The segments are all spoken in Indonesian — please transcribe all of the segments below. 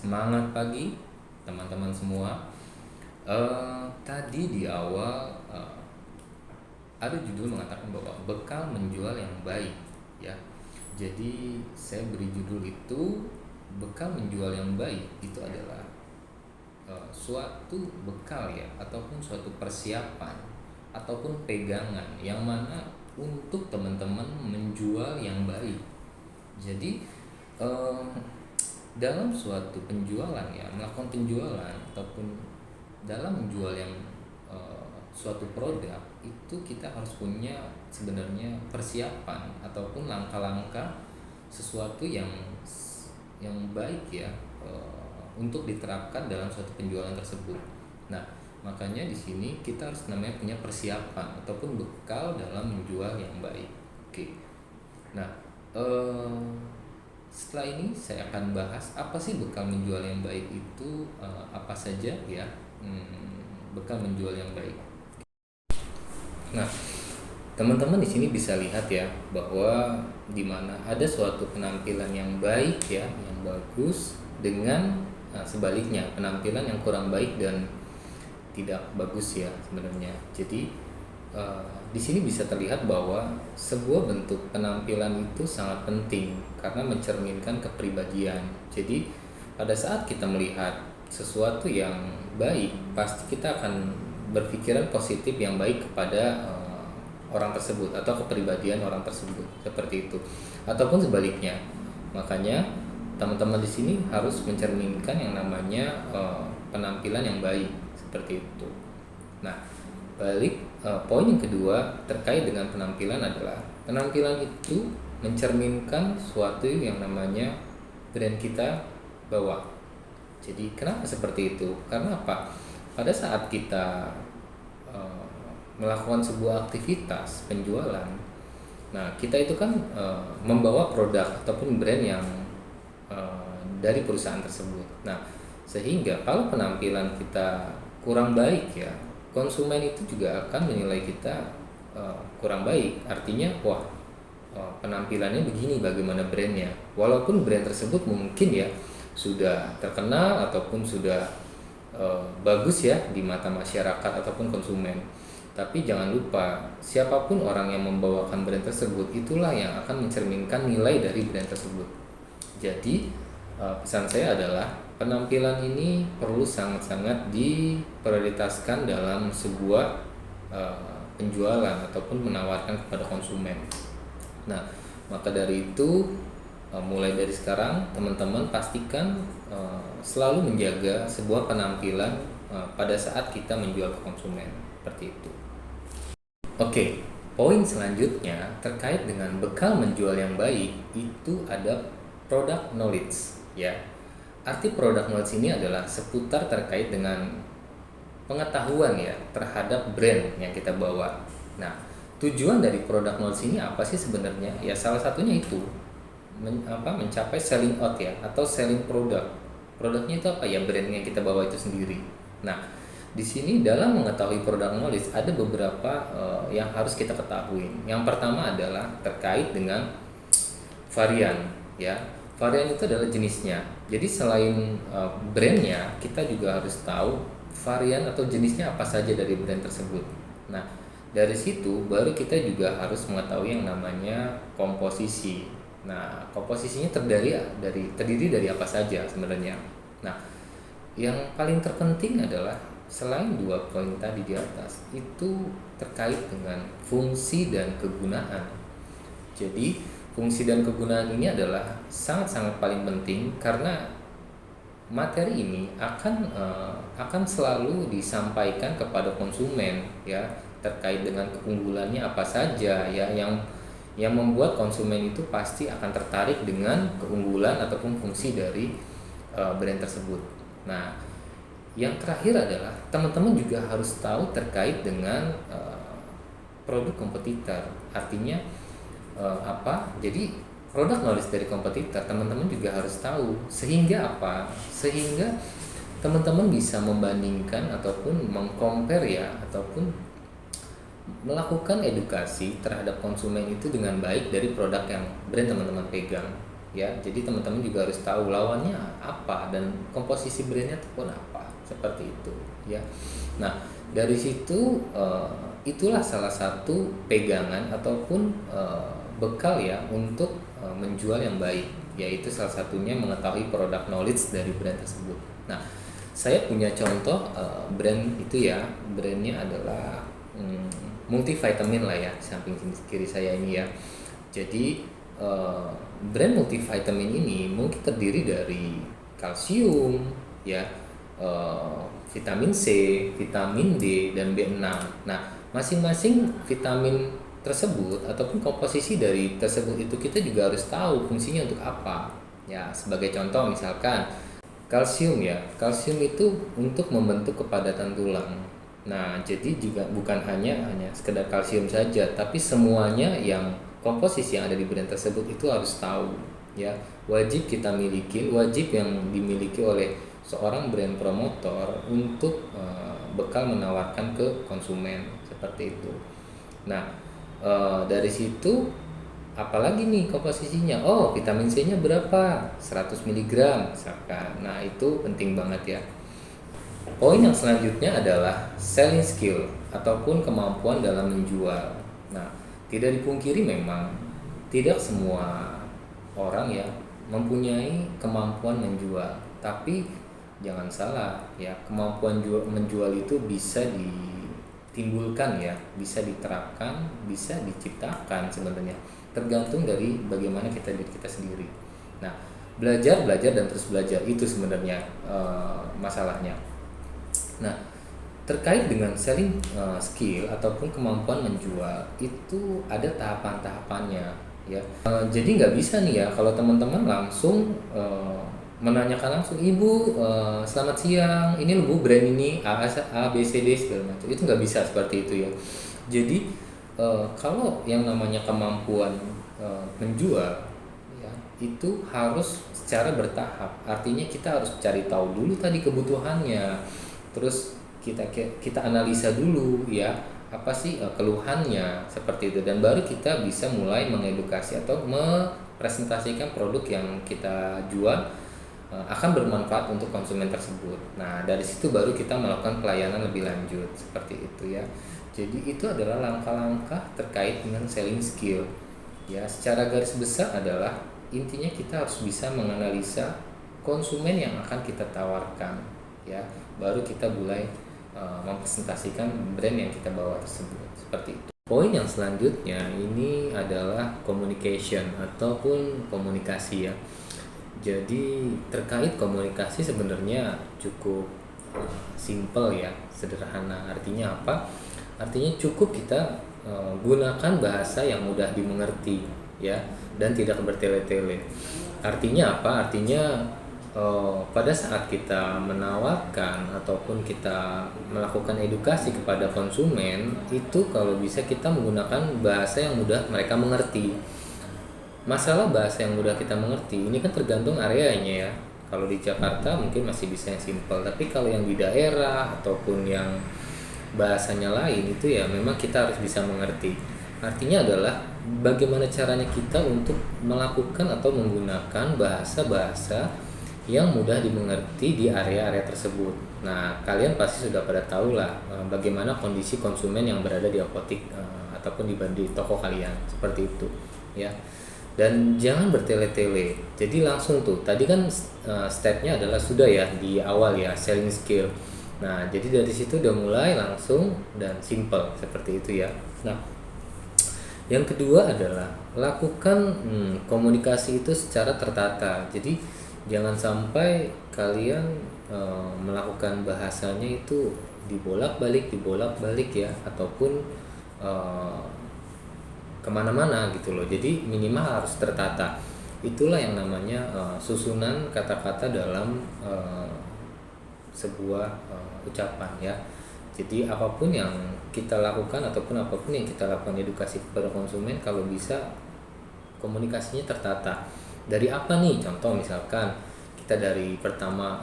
Semangat pagi teman-teman semua. Tadi di awal ada judul mengatakan bahwa bekal menjual yang baik, ya. Jadi saya beri judul itu bekal menjual yang baik itu adalah suatu bekal ya ataupun suatu persiapan ataupun pegangan yang mana untuk teman-teman menjual yang baik. Jadi eh, dalam suatu penjualan ya melakukan penjualan ataupun dalam menjual yang suatu produk itu kita harus punya sebenarnya persiapan ataupun langkah-langkah sesuatu yang baik ya untuk diterapkan dalam suatu penjualan tersebut. Nah, makanya di sini kita harus namanya punya persiapan ataupun bekal dalam menjual yang baik. Oke. Nah, eh, setelah ini saya akan bahas apa sih bekal menjual yang baik itu, apa saja ya, bekal menjual yang baik. Nah, teman-teman di sini bisa lihat ya bahwa di mana ada suatu penampilan yang baik ya, yang bagus dengan sebaliknya penampilan yang kurang baik dan tidak bagus ya sebenarnya. Jadi di sini bisa terlihat bahwa sebuah bentuk penampilan itu sangat penting karena mencerminkan kepribadian. Jadi pada saat kita melihat sesuatu yang baik, pasti kita akan berpikiran positif yang baik kepada orang tersebut atau kepribadian orang tersebut seperti itu. Ataupun sebaliknya. Makanya teman-teman di sini harus mencerminkan yang namanya penampilan yang baik seperti itu. Nah, poin yang kedua terkait dengan penampilan adalah penampilan itu mencerminkan suatu yang namanya brand kita bawa. Jadi kenapa seperti itu? Karena apa? Pada saat kita melakukan sebuah aktivitas penjualan, nah kita itu kan membawa produk ataupun brand yang dari perusahaan tersebut. Nah, sehingga kalau penampilan kita kurang baik ya, konsumen itu juga akan menilai kita kurang baik. Artinya, wah, penampilannya begini, bagaimana brandnya? Walaupun brand tersebut mungkin ya sudah terkenal ataupun sudah bagus ya di mata masyarakat ataupun konsumen. Tapi jangan lupa, siapapun orang yang membawakan brand tersebut itulah yang akan mencerminkan nilai dari brand tersebut. Jadi pesan saya adalah penampilan ini perlu sangat-sangat diprioritaskan dalam sebuah penjualan ataupun menawarkan kepada konsumen. Nah, maka dari itu mulai dari sekarang teman-teman pastikan selalu menjaga sebuah penampilan pada saat kita menjual ke konsumen seperti itu. Oke, poin selanjutnya terkait dengan bekal menjual yang baik itu ada product knowledge ya. Arti product knowledge ini adalah seputar terkait dengan pengetahuan ya terhadap brand yang kita bawa. Nah, tujuan dari product knowledge ini apa sih sebenarnya? Ya salah satunya itu mencapai selling out ya atau selling product. Produknya itu apa ya, brand yang kita bawa itu sendiri. Nah, di sini dalam mengetahui produk knowledge ada beberapa yang harus kita ketahui. Yang pertama adalah terkait dengan varian ya. Varian itu adalah jenisnya. Jadi selain brandnya, kita juga harus tahu varian atau jenisnya apa saja dari brand tersebut. Nah, dari situ baru kita juga harus mengetahui yang namanya komposisi. Nah, komposisinya terdiri dari apa saja sebenarnya. Nah, yang paling terpenting adalah selain dua poin tadi di atas itu terkait dengan fungsi dan kegunaan. Jadi fungsi dan kegunaan ini adalah sangat-sangat paling penting karena materi ini akan selalu disampaikan kepada konsumen ya terkait dengan keunggulannya apa saja ya yang membuat konsumen itu pasti akan tertarik dengan keunggulan ataupun fungsi dari brand tersebut. Nah, yang terakhir adalah teman-teman juga harus tahu terkait dengan produk kompetitor. Artinya apa? Jadi produk knowledge dari kompetitor teman-teman juga harus tahu. Sehingga apa? Sehingga teman-teman bisa membandingkan ataupun mengcompare ya ataupun melakukan edukasi terhadap konsumen itu dengan baik dari produk yang brand teman-teman pegang. ya. Jadi teman-teman juga harus tahu lawannya apa dan komposisi brandnya itu pun apa, seperti itu ya. Nah dari situ itulah salah satu pegangan ataupun bekal ya untuk menjual yang baik, yaitu salah satunya mengetahui product knowledge dari brand tersebut. Nah saya punya contoh brand itu ya, brandnya adalah multivitamin lah ya, samping kiri saya ini ya. Jadi brand multivitamin ini mungkin terdiri dari kalsium ya, vitamin C, vitamin D, dan B6. Nah masing-masing vitamin tersebut ataupun komposisi dari tersebut itu kita juga harus tahu fungsinya untuk apa ya. Sebagai contoh misalkan kalsium ya, kalsium itu untuk membentuk kepadatan tulang. Nah, jadi juga bukan hanya sekedar kalsium saja, tapi semuanya yang komposisi yang ada di brand tersebut itu harus tahu ya. Wajib kita miliki, wajib yang dimiliki oleh seorang brand promotor untuk bekal menawarkan ke konsumen seperti itu. Nah, dari situ apalagi nih komposisinya, oh vitamin C nya berapa, 100 mg misalkan. Nah itu penting banget ya. Poin yang selanjutnya adalah selling skill ataupun kemampuan dalam menjual. Nah tidak dipungkiri memang tidak semua orang ya mempunyai kemampuan menjual, tapi jangan salah ya, kemampuan menjual itu bisa ditimbulkan ya, bisa diterapkan, bisa diciptakan sebenarnya, tergantung dari bagaimana diri kita sendiri. Nah belajar dan terus belajar itu sebenarnya masalahnya. Nah terkait dengan selling skill ataupun kemampuan menjual itu ada tahapan-tahapannya ya. Jadi nggak bisa nih ya kalau teman-teman langsung menanyakan langsung, ibu selamat siang, ini lu brand ini A B C D segala macam, itu nggak bisa seperti itu ya. Jadi kalau yang namanya kemampuan menjual ya itu harus secara bertahap, artinya kita harus cari tahu dulu tadi kebutuhannya, terus kita analisa dulu ya apa sih keluhannya seperti itu, dan baru kita bisa mulai mengedukasi atau mepresentasikan produk yang kita jual akan bermanfaat untuk konsumen tersebut. Nah dari situ baru kita melakukan pelayanan lebih lanjut seperti itu ya. Jadi itu adalah langkah-langkah terkait dengan selling skill ya. Secara garis besar adalah intinya kita harus bisa menganalisa konsumen yang akan kita tawarkan ya, baru kita mulai mempresentasikan brand yang kita bawa tersebut seperti itu. Poin yang selanjutnya ini adalah communication ataupun komunikasi ya. Jadi terkait komunikasi sebenarnya cukup simple ya, sederhana. Artinya apa? Artinya cukup kita gunakan bahasa yang mudah dimengerti ya, dan tidak bertele-tele. Artinya apa? Artinya pada saat kita menawarkan ataupun kita melakukan edukasi kepada konsumen itu kalau bisa kita menggunakan bahasa yang mudah mereka mengerti. Masalah bahasa yang mudah kita mengerti ini kan tergantung areanya ya. Kalau di Jakarta mungkin masih bisa yang simple, tapi kalau yang di daerah ataupun yang bahasanya lain itu ya memang kita harus bisa mengerti. Artinya adalah bagaimana caranya kita untuk melakukan atau menggunakan bahasa-bahasa yang mudah dimengerti di area-area tersebut. Nah, kalian pasti sudah pada tahu lah bagaimana kondisi konsumen yang berada di apotik ataupun di toko kalian, seperti itu ya. Dan jangan bertele-tele. Jadi langsung tuh, tadi kan stepnya adalah sudah ya di awal ya, selling skill. Nah, jadi dari situ udah mulai langsung dan simple seperti itu ya. Nah, yang kedua adalah lakukan komunikasi itu secara tertata. Jadi jangan sampai kalian melakukan bahasanya itu dibolak-balik ya, ataupun kemana-mana gitu loh. Jadi minimal harus tertata. Itulah yang namanya susunan kata-kata dalam sebuah ucapan ya. Jadi apapun yang kita lakukan ataupun apapun yang kita lakukan edukasi kepada konsumen, kalau bisa komunikasinya tertata. Dari apa nih? Contoh misalkan kita dari pertama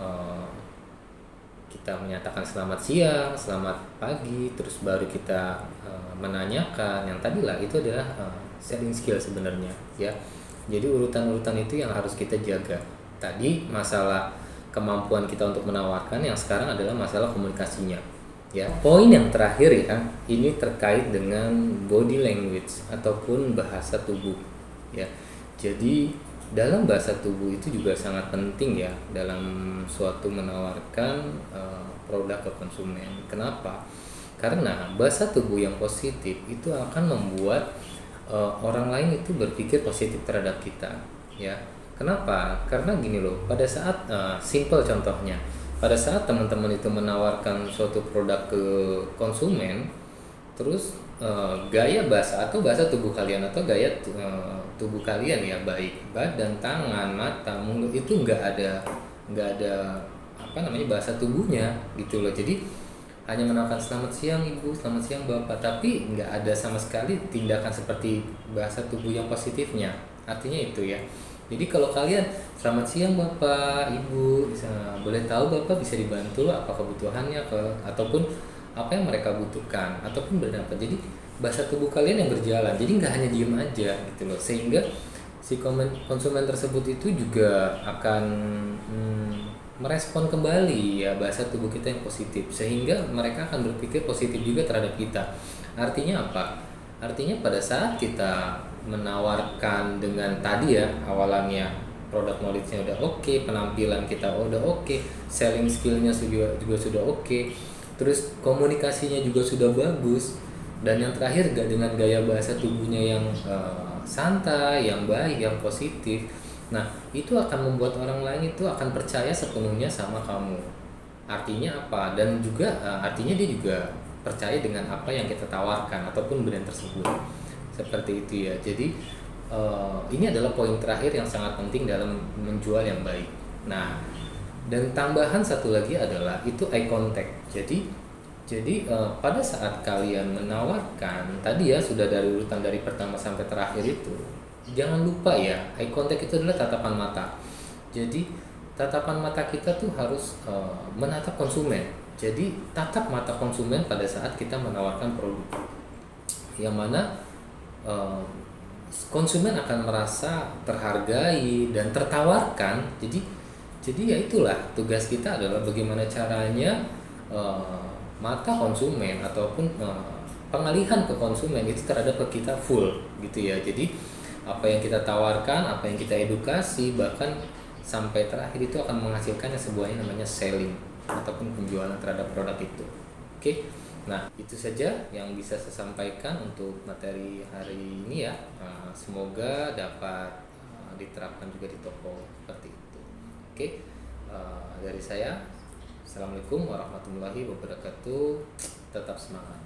kita menyatakan selamat siang, selamat pagi, terus baru kita menanyakan yang tadi lah, itu adalah selling skill sebenarnya ya. Jadi urutan-urutan itu yang harus kita jaga. Tadi masalah kemampuan kita untuk menawarkan, yang sekarang adalah masalah komunikasinya. Ya, poin yang terakhir ya, ini terkait dengan body language ataupun bahasa tubuh. Ya, jadi dalam bahasa tubuh itu juga sangat penting ya dalam suatu menawarkan produk ke konsumen. Kenapa? Karena bahasa tubuh yang positif itu akan membuat orang lain itu berpikir positif terhadap kita, ya. Kenapa? Karena gini loh, pada saat simple contohnya, pada saat teman-teman itu menawarkan suatu produk ke konsumen, terus gaya bahasa atau bahasa tubuh kalian atau gaya tubuh kalian ya, baik badan, tangan, mata, mulut, itu nggak ada apa namanya bahasa tubuhnya gitu loh. Jadi hanya menawarkan selamat siang ibu, selamat siang bapak, tapi nggak ada sama sekali tindakan seperti bahasa tubuh yang positifnya. Artinya itu ya. Jadi kalau kalian selamat siang bapak, ibu, boleh tahu bapak bisa dibantu apa kebutuhannya ataupun apa yang mereka butuhkan ataupun berdapat. Jadi bahasa tubuh kalian yang berjalan. Jadi nggak hanya diem aja gitu loh. Sehingga si konsumen tersebut itu juga akan merespon kembali ya bahasa tubuh kita yang positif, sehingga mereka akan berpikir positif juga terhadap kita. Artinya apa? Artinya pada saat kita menawarkan dengan tadi ya, awalannya produk knowledge-nya udah oke, penampilan kita udah oke, selling skill-nya juga sudah oke, terus komunikasinya juga sudah bagus, dan yang terakhir dengan gaya bahasa tubuhnya yang santai, yang baik, yang positif. Nah, itu akan membuat orang lain itu akan percaya sepenuhnya sama kamu. Artinya apa? Dan juga artinya dia juga percaya dengan apa yang kita tawarkan ataupun brand tersebut. Seperti itu ya. Jadi ini adalah poin terakhir yang sangat penting dalam menjual yang baik. Nah, dan tambahan satu lagi adalah itu eye contact. Jadi pada saat kalian menawarkan tadi ya, sudah dari urutan dari pertama sampai terakhir itu, jangan lupa ya, eye contact itu adalah tatapan mata. Jadi tatapan mata kita tuh harus menatap konsumen. Jadi tatap mata konsumen pada saat kita menawarkan produk, yang mana konsumen akan merasa terhargai dan tertawarkan. Jadi ya itulah tugas kita adalah bagaimana caranya mata konsumen ataupun pengalihan ke konsumen itu terhadap ke kita full gitu ya. Jadi apa yang kita tawarkan, apa yang kita edukasi, bahkan sampai terakhir itu akan menghasilkan sebuah yang namanya selling ataupun penjualan terhadap produk itu. Oke. Nah, itu saja yang bisa saya sampaikan untuk materi hari ini ya. Semoga dapat diterapkan juga di toko seperti itu. Oke. Dari saya, Assalamualaikum warahmatullahi wabarakatuh. Tetap semangat.